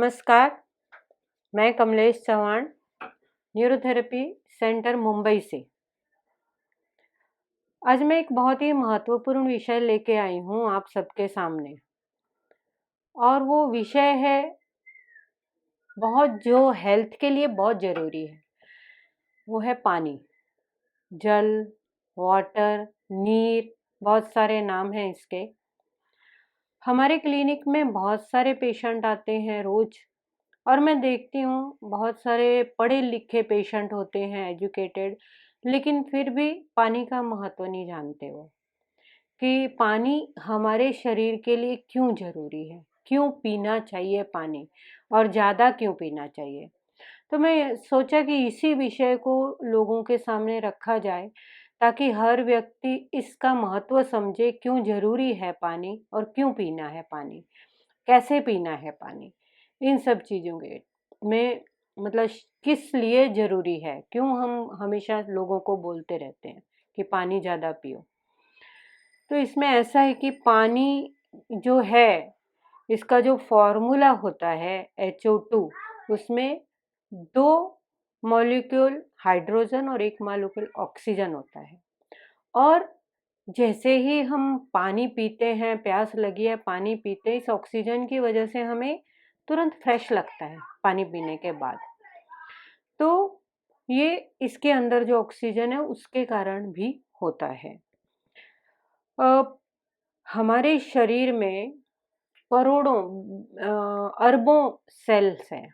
नमस्कार, मैं Kamlesh Chauhan, neurotherapy centre Mumbai से। आज मैं एक बहुत ही महत्वपूर्ण विषय लेके आई हूँ आप सबके सामने, और वो विषय है जो हेल्थ के लिए बहुत ज़रूरी है। वो है पानी, जल, वाटर, नीर, बहुत सारे नाम हैं इसके। हमारे क्लिनिक में बहुत सारे पेशेंट आते हैं रोज़, और मैं देखती हूँ बहुत सारे पढ़े लिखे पेशेंट होते हैं, एजुकेटेड, लेकिन फिर भी पानी का महत्व नहीं जानते वो, कि पानी हमारे शरीर के लिए क्यों ज़रूरी है, क्यों पीना चाहिए पानी, और ज़्यादा क्यों पीना चाहिए। तो मैं सोचा कि इसी विषय को लोगों के सामने रखा जाए, ताकि हर व्यक्ति इसका महत्व समझे, क्यों ज़रूरी है पानी और क्यों पीना है पानी, कैसे पीना है पानी। इन सब चीज़ों के में मतलब किस लिए ज़रूरी है, क्यों हम हमेशा लोगों को बोलते रहते हैं कि पानी ज़्यादा पियो। तो इसमें ऐसा है कि पानी जो है, इसका जो फॉर्मूला होता है HO2, उसमें 2 मॉलिक्यूल हाइड्रोजन और 1 मॉलिक्यूल ऑक्सीजन होता है। और जैसे ही हम पानी पीते हैं, प्यास लगी है, पानी पीते हैं, इस ऑक्सीजन की वजह से हमें तुरंत फ्रेश लगता है पानी पीने के बाद। तो ये इसके अंदर जो ऑक्सीजन है उसके कारण भी होता है। हमारे शरीर में करोड़ों अरबों सेल्स हैं,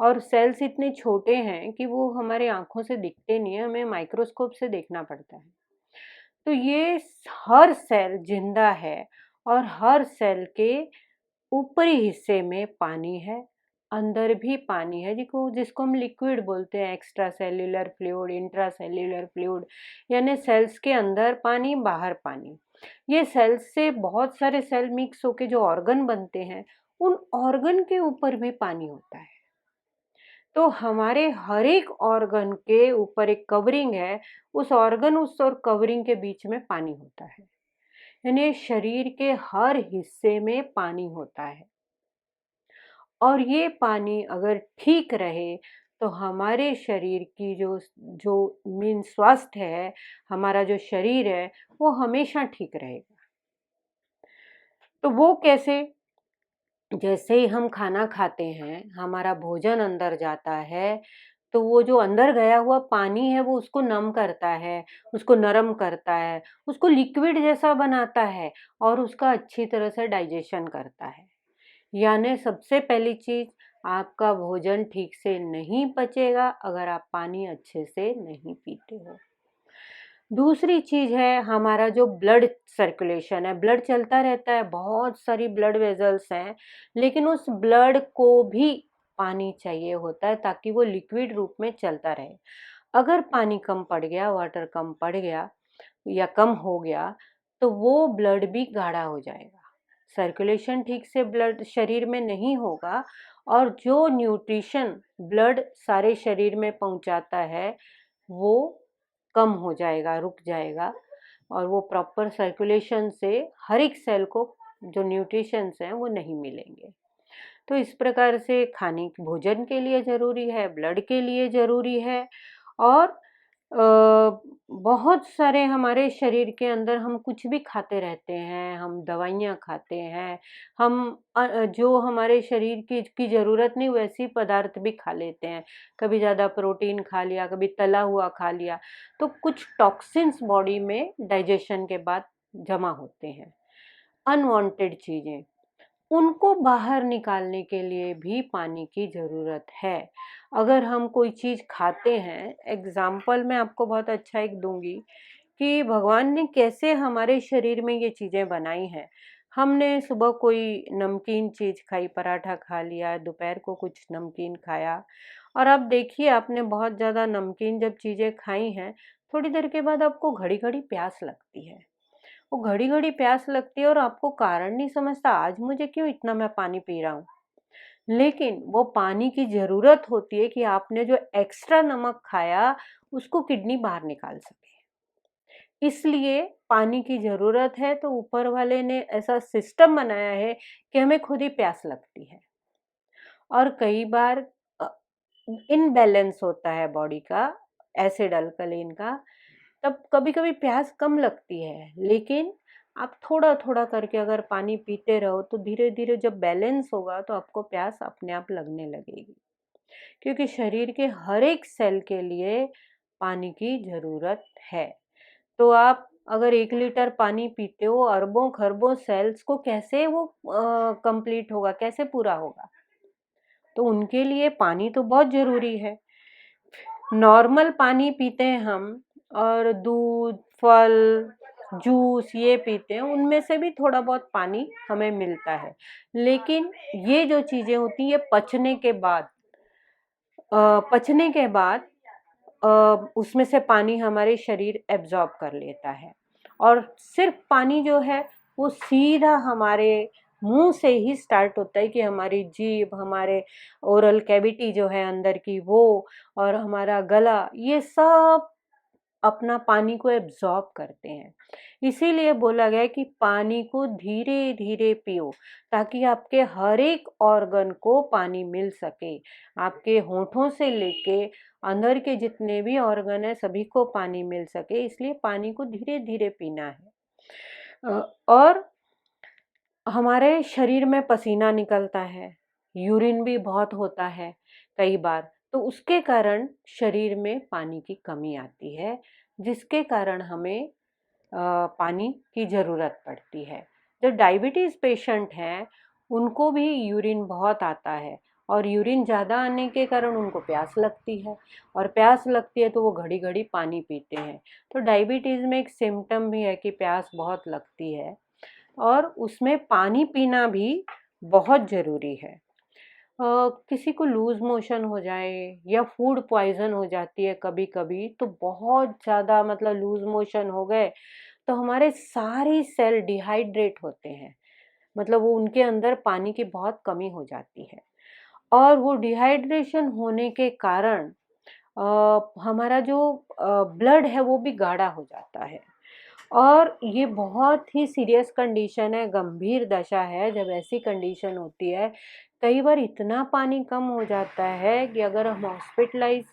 और सेल्स इतने छोटे हैं कि वो हमारे आँखों से दिखते नहीं है, हमें माइक्रोस्कोप से देखना पड़ता है। तो ये हर सेल जिंदा है, और हर सेल के ऊपरी हिस्से में पानी है, अंदर भी पानी है, जिसको हम लिक्विड बोलते हैं, extra cellular fluid, intra cellular fluid, यानी सेल्स के अंदर पानी, बाहर पानी। ये सेल्स से बहुत सारे सेल मिक्स होके जो ऑर्गन बनते हैं, उन ऑर्गन के ऊपर भी पानी होता है। तो हमारे हर एक ऑर्गन के ऊपर एक कवरिंग है, उस ऑर्गन उस और कवरिंग के बीच में पानी होता है, यानी शरीर के हर हिस्से में पानी होता है। और ये पानी अगर ठीक रहे, तो हमारे शरीर की जो जो मीन स्वास्थ्य है, हमारा जो शरीर है, वो हमेशा ठीक रहेगा। तो वो कैसे? जैसे ही हम खाना खाते हैं, हमारा भोजन अंदर जाता है, तो वो जो अंदर गया हुआ पानी है, वो उसको नम करता है, उसको नरम करता है, उसको लिक्विड जैसा बनाता है, और उसका अच्छी तरह से डाइजेशन करता है। यानी सबसे पहली चीज़, आपका भोजन ठीक से नहीं पचेगा अगर आप पानी अच्छे से नहीं पीते हो। दूसरी चीज़ है हमारा जो ब्लड सर्कुलेशन है, ब्लड चलता रहता है, बहुत सारी ब्लड वेजल्स हैं, लेकिन उस ब्लड को भी पानी चाहिए होता है, ताकि वो लिक्विड रूप में चलता रहे। अगर पानी कम पड़ गया, वाटर कम पड़ गया या कम हो गया, तो वो ब्लड भी गाढ़ा हो जाएगा, सर्कुलेशन ठीक से ब्लड शरीर में नहीं होगा, और जो न्यूट्रिशन ब्लड सारे शरीर में पहुंचाता है, वो कम हो जाएगा, रुक जाएगा, और वो प्रॉपर सर्कुलेशन से हर एक सेल को जो न्यूट्रिशंस हैं वो नहीं मिलेंगे। तो इस प्रकार से खाने भोजन के लिए ज़रूरी है, ब्लड के लिए ज़रूरी है, और बहुत सारे हमारे शरीर के अंदर हम कुछ भी खाते रहते हैं, हम दवाइयाँ खाते हैं, हम जो हमारे शरीर की ज़रूरत नहीं वैसी पदार्थ भी खा लेते हैं। कभी ज़्यादा प्रोटीन खा लिया, कभी तला हुआ खा लिया, तो कुछ टॉक्सिन्स बॉडी में डाइजेशन के बाद जमा होते हैं, अनवांटेड चीज़ें। उनको बाहर निकालने के लिए भी पानी की ज़रूरत है। अगर हम कोई चीज़ खाते हैं, एग्ज़ाम्पल मैं आपको बहुत अच्छा एक दूँगी, कि भगवान ने कैसे हमारे शरीर में ये चीज़ें बनाई हैं। हमने सुबह कोई नमकीन चीज़ खाई, पराठा खा लिया, दोपहर को कुछ नमकीन खाया, और अब देखिए आपने बहुत ज़्यादा नमकीन जब चीज़ें खाई हैं, थोड़ी देर के बाद आपको घड़ी-घड़ी प्यास लगती है। वो घड़ी-घड़ी प्यास लगती है, और आपको कारण नहीं समझता, आज मुझे क्यों इतना मैं पानी पी रहा हूँ। लेकिन वो पानी की ज़रूरत होती है कि आपने जो एक्स्ट्रा नमक खाया, उसको किडनी बाहर निकाल सके। इसलिए पानी की ज़रूरत है, तो ऊपर वाले ने ऐसा सिस्टम बनाया है कि हमें खुद ही प्यास लगती है। और कई बार अ, इनबैलेंस होता है बॉडी का, एसिड अल्कलीन का, तब कभी-कभी प्यास कम लगती है, लेकिन आप थोड़ा-थोड़ा करके अगर पानी पीते रहो तो धीरे-धीरे जब बैलेंस होगा तो आपको प्यास अपने आप लगने लगेगी। क्योंकि शरीर के हर एक सेल के लिए पानी की ज़रूरत है। तो आप अगर 1 लीटर पानी पीते हो, अरबों-खरबों सेल्स को कैसे वो कंप्लीट होगा, कैसे पूरा होगा? तो उनके लिए पानी तो बहुत ज़रूरी है। नॉर्मल पानी पीते हैं हम और दूध, फल, जूस ये पीते हैं, उनमें से भी थोड़ा बहुत पानी हमें मिलता है। लेकिन ये जो चीज़ें होती हैं ये पचने के बाद अ, उसमें से पानी हमारे शरीर एब्ज़ॉर्ब कर लेता है और सिर्फ़ पानी जो है वो सीधा हमारे मुँह से ही स्टार्ट होता है कि हमारी जीभ, हमारे ओरल कैविटी जो है अंदर की वो और हमारा गला, ये सब अपना पानी को एब्ज़ॉर्ब करते हैं। इसीलिए बोला गया है कि पानी को धीरे-धीरे पियो, ताकि आपके हर एक ऑर्गन को पानी मिल सके। आपके होठों से लेके अंदर के जितने भी ऑर्गन हैं सभी को पानी मिल सके, इसलिए पानी को धीरे-धीरे पीना है। और हमारे शरीर में पसीना निकलता है, यूरिन भी बहुत होता है कई बार, तो उसके कारण शरीर में पानी की कमी आती है, जिसके कारण हमें पानी की ज़रूरत पड़ती है। जो डायबिटीज़ पेशेंट हैं, उनको भी यूरिन बहुत आता है और यूरिन ज़्यादा आने के कारण उनको प्यास लगती है और प्यास लगती है तो वो घड़ी-घड़ी पानी पीते हैं। तो डायबिटीज़ में एक सिम्पटम भी है कि प्यास बहुत लगती है और उसमें पानी पीना भी बहुत ज़रूरी है। किसी को लूज़ मोशन हो जाए या फूड पॉइज़न हो जाती है कभी-कभी, तो बहुत ज़्यादा मतलब लूज़ मोशन हो गए, तो हमारे सारे सेल डिहाइड्रेट होते हैं। मतलब वो उनके अंदर पानी की बहुत कमी हो जाती है और वो डिहाइड्रेशन होने के कारण हमारा जो ब्लड है वो भी गाढ़ा हो जाता है और ये बहुत ही सीरियस कंडीशन है, गंभीर दशा है जब ऐसी कंडीशन होती है। कई बार इतना पानी कम हो जाता है कि अगर हम हॉस्पिटलाइज़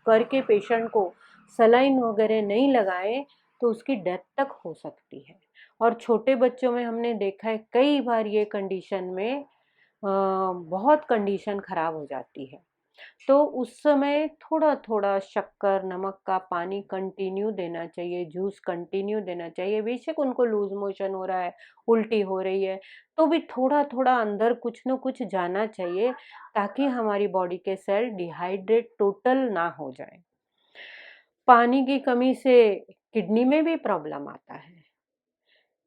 करके पेशेंट को सलाइन वगैरह नहीं लगाएँ, तो उसकी डेथ तक हो सकती है। और छोटे बच्चों में हमने देखा है कई बार ये कंडीशन में बहुत कंडीशन ख़राब हो जाती है। तो उस समय थोड़ा-थोड़ा शक्कर, नमक का पानी कंटिन्यू देना चाहिए, जूस कंटिन्यू देना चाहिए। बेशक उनको लूज़ मोशन हो रहा है, उल्टी हो रही है, तो भी थोड़ा-थोड़ा अंदर कुछ न कुछ जाना चाहिए ताकि हमारी बॉडी के सेल डिहाइड्रेट टोटल ना हो जाएँ। पानी की कमी से किडनी में भी प्रॉब्लम आता है।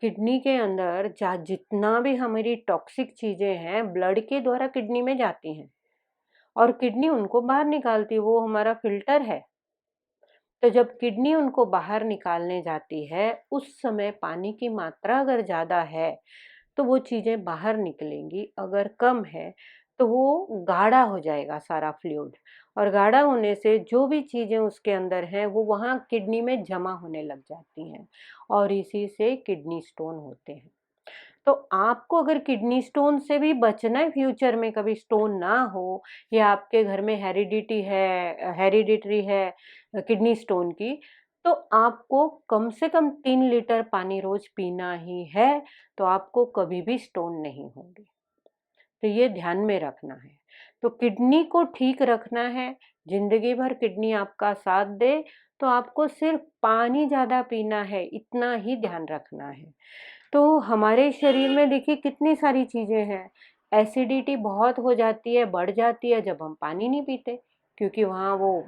किडनी के अंदर जा जितना भी हमारी टॉक्सिक चीज़ें हैं, ब्लड के द्वारा किडनी में जाती हैं और किडनी उनको बाहर निकालती है, वो हमारा फ़िल्टर है। तो जब किडनी उनको बाहर निकालने जाती है, उस समय पानी की मात्रा अगर ज़्यादा है, तो वो चीज़ें बाहर निकलेंगी, अगर कम है, तो वो गाढ़ा हो जाएगा सारा फ्लूइड और गाढ़ा होने से जो भी चीज़ें उसके अंदर हैं, वो वहाँ किडनी में जमा होने लग जाती हैं और इसी से किडनी स्टोन होते हैं। तो आपको अगर किडनी स्टोन से भी बचना है फ्यूचर में कभी स्टोन ना हो या आपके घर में हेरिडिटरी है किडनी स्टोन की, तो आपको कम से कम 3 लीटर पानी रोज़ पीना ही है, तो आपको कभी भी स्टोन नहीं होंगे। तो ये ध्यान में रखना है। तो किडनी को ठीक रखना है, ज़िंदगी भर किडनी आपका साथ दे, तो आपको सिर्फ़ पानी ज़्यादा पीना है, इतना ही ध्यान रखना है। तो हमारे शरीर में देखिए कितनी सारी चीज़ें हैं। एसिडिटी बहुत हो जाती है, बढ़ जाती है जब हम पानी नहीं पीते, क्योंकि वहाँ वो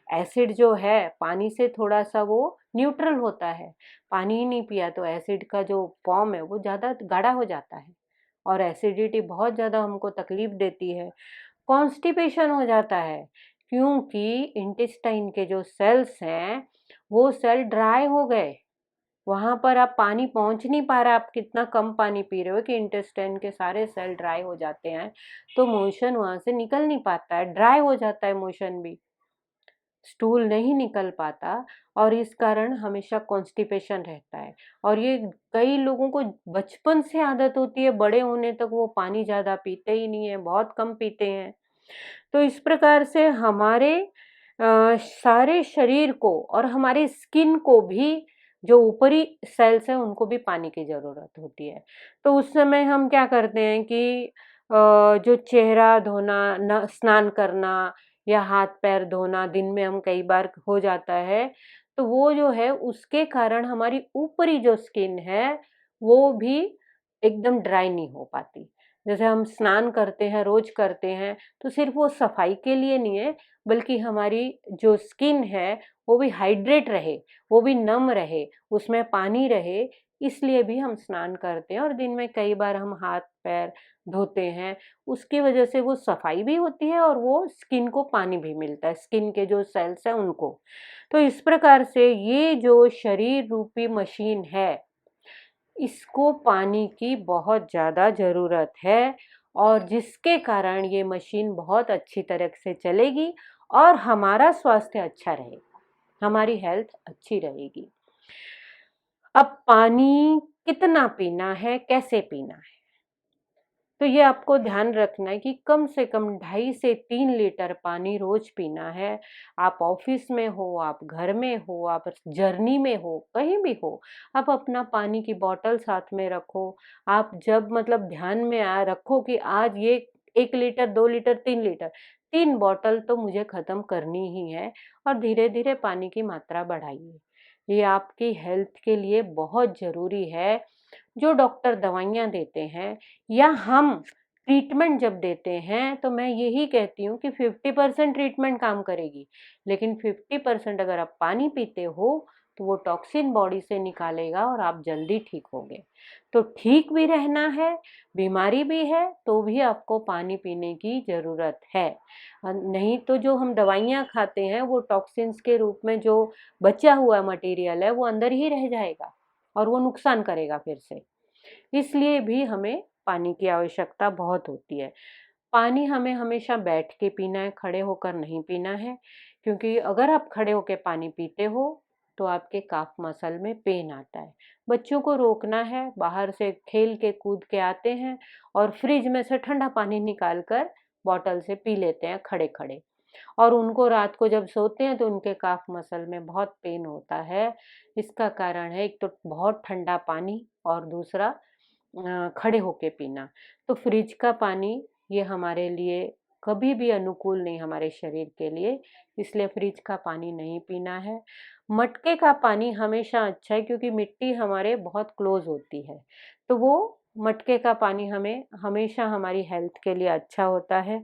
एसिड जो है पानी से थोड़ा-सा वो न्यूट्रल होता है। पानी ही नहीं पिया तो एसिड का जो फॉर्म है वो ज़्यादा गाढ़ा हो जाता है और एसिडिटी बहुत ज़्यादा हमको तकलीफ़ देती है। कॉन्स्टिपेशन हो जाता है, क्योंकि इंटेस्टाइन के जो सेल्स हैं, वो सेल ड्राई हो गए। वहाँ पर आप पानी पहुँच नहीं पा रहा, आप कितना कम पानी पी रहे हो कि इंटेस्टाइन के सारे सेल ड्राई हो जाते हैं, तो मोशन वहाँ से निकल नहीं पाता है, ड्राई हो जाता है मोशन भी। स्टूल नहीं निकल पाता और इस कारण हमेशा कॉन्स्टिपेशन रहता है। और ये कई लोगों को बचपन से आदत होती है, बड़े होने तक वो पानी ज़्यादा पीते ही नहीं है, बहुत कम पीते हैं। तो इस प्रकार से हमारे सारे शरीर को और हमारे स्किन को भी, जो ऊपरी सेल्स हैं उनको भी पानी की ज़रूरत होती है। तो उस समय हम क्या करते हैं कि जो चेहरा धोना, न स्नान करना या हाथ-पैर धोना दिन में हम कई बार हो जाता है, तो वो जो है उसके कारण हमारी ऊपरी जो स्किन है, वो भी एकदम ड्राई नहीं हो पाती। जैसे हम स्नान करते हैं, रोज़ करते हैं, तो सिर्फ़ वो सफाई के लिए नहीं है, बल्कि हमारी जो स्किन है, वो भी हाइड्रेट रहे, वो भी नम रहे, उसमें पानी रहे, इसलिए भी हम स्नान करते हैं और दिन में कई बार हम हाथ-पैर धोते हैं। उसकी वजह से वो सफाई भी होती है और वो स्किन को पानी भी मिलता है, स्किन के जो सेल्स हैं उनको। तो इस प्रकार से ये जो शरीर रूपी मशीन है, इसको पानी की बहुत ज़्यादा ज़रूरत है और जिसके कारण ये मशीन बहुत अच्छी तरह से चलेगी और हमारा स्वास्थ्य अच्छा रहेगा, हमारी हेल्थ अच्छी रहेगी। अब पानी कितना पीना है, कैसे पीना है? तो ये आपको ध्यान रखना है कि कम से कम 2.5 से 3 लीटर पानी रोज पीना है। आप ऑफिस में हो, आप घर में हो, आप जर्नी में हो, कहीं भी हो, आप अपना पानी की बॉटल साथ में रखो। आप जब मतलब ध्यान में रखो कि आज ये 1 लीटर, 2 लीटर, 3 लीटर, 3 बॉटल तो मुझे खत्म करनी ही है और धीरे-धीरे पानी की मात्रा बढ़ाइए। ये आपकी हेल्थ के लिए बहुत ज़रूरी है। जो डॉक्टर दवाइयाँ देते हैं या हम ट्रीटमेंट जब देते हैं, तो मैं यही कहती हूँ कि 50% ट्रीटमेंट काम करेगी, लेकिन 50% अगर आप पानी पीते हो, तो वो टॉक्सिन बॉडी से निकालेगा और आप जल्दी ठीक होगे। तो ठीक भी रहना है, बीमारी भी है, तो भी आपको पानी पीने की ज़रूरत है। नहीं तो जो हम दवाइयाँ खाते हैं, वो टॉक्सिन्स के रूप में जो बचा हुआ मटीरियल है, वो अंदर ही रह जाएगा और वो नुकसान करेगा फिर से। इसलिए भी हमें पानी की आवश्यकता बहुत होती है। पानी हमें हमेशा बैठ के पीना है, खड़े होकर नहीं पीना है, क्योंकि अगर आप खड़े होके पानी पीते हो, तो आपके काफ मसल में पेन आता है। बच्चों को रोकना है, बाहर से खेल के कूद के आते हैं और फ्रिज में से ठंडा पानी निकाल कर बॉटल से पी लेते हैं खड़े-खड़े। और उनको रात को जब सोते हैं तो उनके काफ मसल में बहुत पेन होता है। इसका कारण है एक तो बहुत ठंडा पानी और दूसरा खड़े होके पीना। तो फ्रिज का पानी ये हमारे लिए कभी भी अनुकूल नहीं, हमारे शरीर के लिए, इसलिए फ्रिज का पानी नहीं पीना है। मटके का पानी हमेशा अच्छा है क्योंकि मिट्टी हमारे बहुत क्लोज होती है, तो वो मटके का पानी हमें हमेशा हमारी हेल्थ के लिए अच्छा होता है।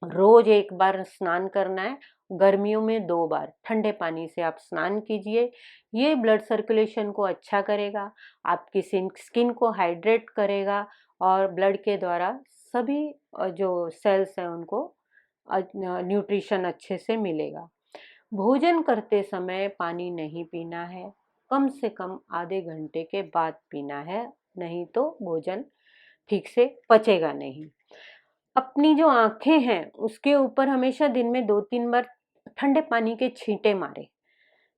रोज 1 बार स्नान करना है, गर्मियों में 2 बार ठंडे पानी से आप स्नान कीजिए। ये ब्लड सर्कुलेशन को अच्छा करेगा, आपकी स्किन को हाइड्रेट करेगा और ब्लड के द्वारा सभी जो सेल्स हैं उनको न्यूट्रिशन अच्छे से मिलेगा। भोजन करते समय पानी नहीं पीना है, कम से कम आधे घंटे के बाद पीना है, नहीं तो भोजन ठीक से पचेगा नहीं। अपनी जो आँखें हैं, उसके ऊपर हमेशा दिन में 2-3 बार ठंडे पानी के छींटे मारें।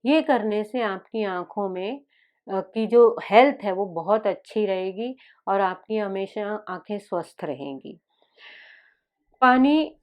ये करने से आपकी आँखों में की जो हेल्थ है वो बहुत अच्छी रहेगी और आपकी हमेशा आँखें स्वस्थ रहेंगी। पानी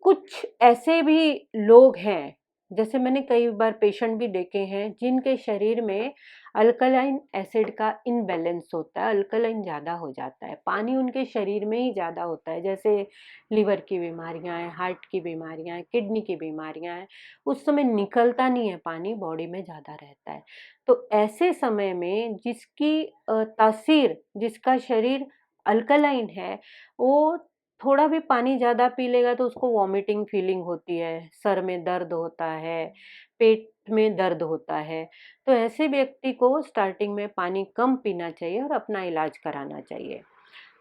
कुछ ऐसे भी लोग हैं, जैसे मैंने कई बार पेशेंट भी देखे हैं, जिनके शरीर में अल्कलाइन एसिड का इम्बैलेंस होता है, अल्कलाइन ज़्यादा हो जाता है, पानी उनके शरीर में ही ज़्यादा होता है, जैसे लिवर की बीमारियाँ हैं, हार्ट की बीमारियाँ हैं, किडनी की बीमारियाँ हैं, उस समय निकलता नहीं है पानी, बॉडी में ज़्यादा रहता है। तो ऐसे समय में जिसकी तासीर, जिसका शरीर अल्कलाइन है, वो थोड़ा भी पानी ज़्यादा पी लेगा तो उसको वॉमिटिंग फीलिंग होती है, सर में दर्द होता है, पेट में दर्द होता है। तो ऐसे व्यक्ति को स्टार्टिंग में पानी कम पीना चाहिए और अपना इलाज कराना चाहिए।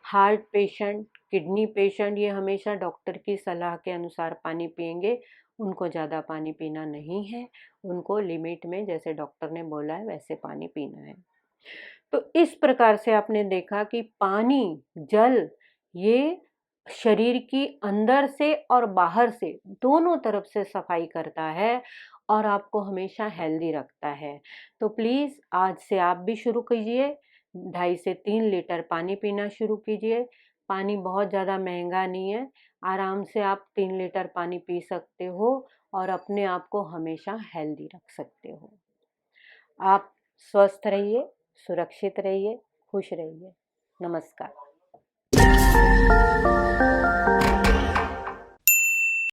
हार्ट पेशेंट, किडनी पेशेंट ये हमेशा डॉक्टर की सलाह के अनुसार पानी पिएँगे, उनको ज़्यादा पानी पीना नहीं है, उनको लिमिट में जैसे डॉक्टर ने बोला है वैसे पानी पीना है। तो इस प्रकार से आपने देखा कि पानी, जल ये शरीर की अंदर से और बाहर से दोनों तरफ से सफाई करता है और आपको हमेशा हेल्दी रखता है। तो प्लीज़ आज से आप भी शुरू कीजिए, 2.5 से 3 लीटर पानी पीना शुरू कीजिए। पानी बहुत ज़्यादा महँगा नहीं है, आराम से आप 3 लीटर पानी पी सकते हो और अपने आप को हमेशा हेल्दी रख सकते हो। आप स्वस्थ रहिए, सुरक्षित रहिए, खुश रहिए। नमस्कार।